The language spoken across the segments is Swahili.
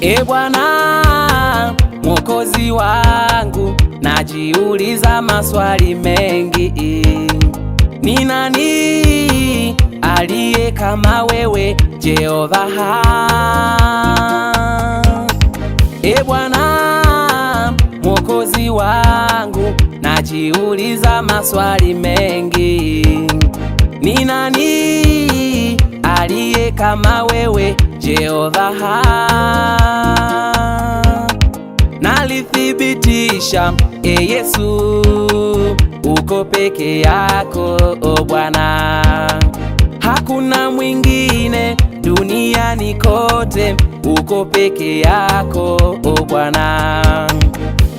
E Bwana Mwokozi wangu, najiuliza maswali mengi. Ni nani aliye kama wewe Jehova? E Bwana Mwokozi wangu, najiuliza maswali mengi. Ni nani aliye kama wewe Jehova? Nalithibitisha Yesu, uko peke yako o Bwana, hakuna mwingine duniani kote, uko peke yako o Bwana.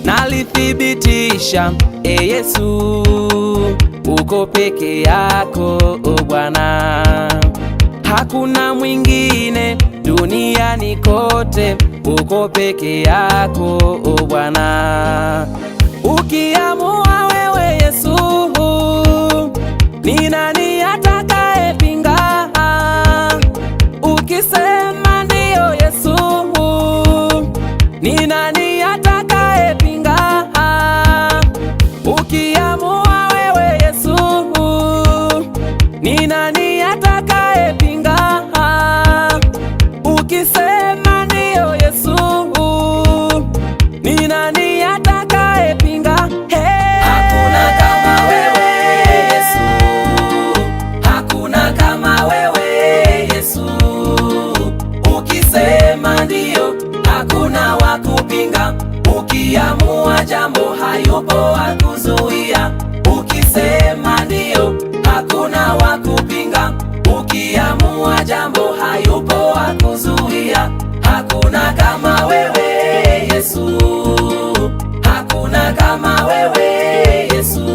Nalithibitisha Yesu, uko peke yako o Bwana, hakuna mwingine duniani kote, uko peke yako o Bwana. Ukiamua wewe Yesu, ni nani atakayepinga? Ukisema ndio Yesu, ni nani atakayepinga? Ukiamua wewe Yesu, ni nani atakayepinga? Ukisema ndio Yesu, ni nani atakayepinga? Hakuna kama wewe Yesu, hakuna kama wewe Yesu. Ukisema ndio, hakuna wa kupinga. Ukiamua jambo, hayupo wa kuzuia. Ukisema ndio, hakuna wa kupinga. Ukiamua jambo, hayupo wa kuzuia. Hakuna kama wewe Yesu, hakuna kama wewe Yesu.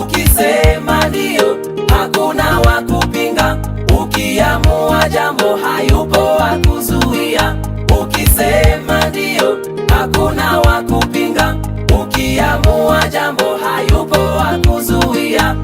Ukisema ndio, hakuna wa kupinga. Ukiamua jambo, hayupo wa kuzuia. Ukisema ndio, hakuna wa kupinga. Ukiamua jambo, hayupo wa kuzuia.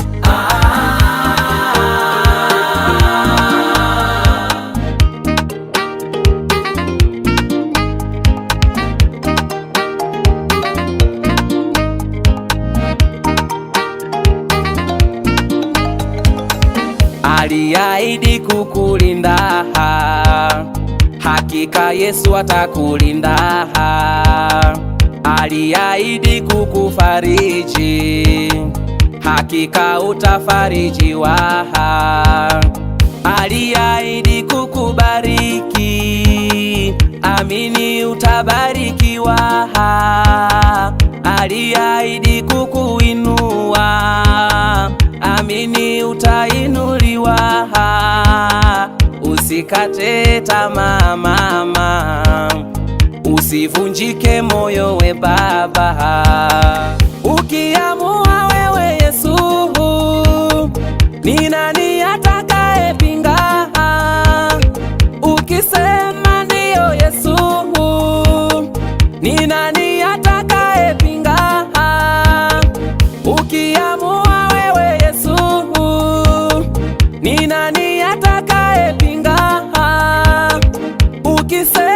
Aliahidi kukulinda, hakika Yesu atakulinda. Aliahidi kukufariji, hakika utafarijiwa. Aliahidi kukubariki, amini utabarikiwa. Aliahidi kukuinua, amini utainuliwa. Usikate tamaa mama, usivunjike moyo we baba. Ukiamua wewe Yesu, ni nani atakayepinga? Ukisema ndio Yesu, ni nani atakayepinga? Ukiamua wewe Yesu, ni nani atakayepinga? Ukisema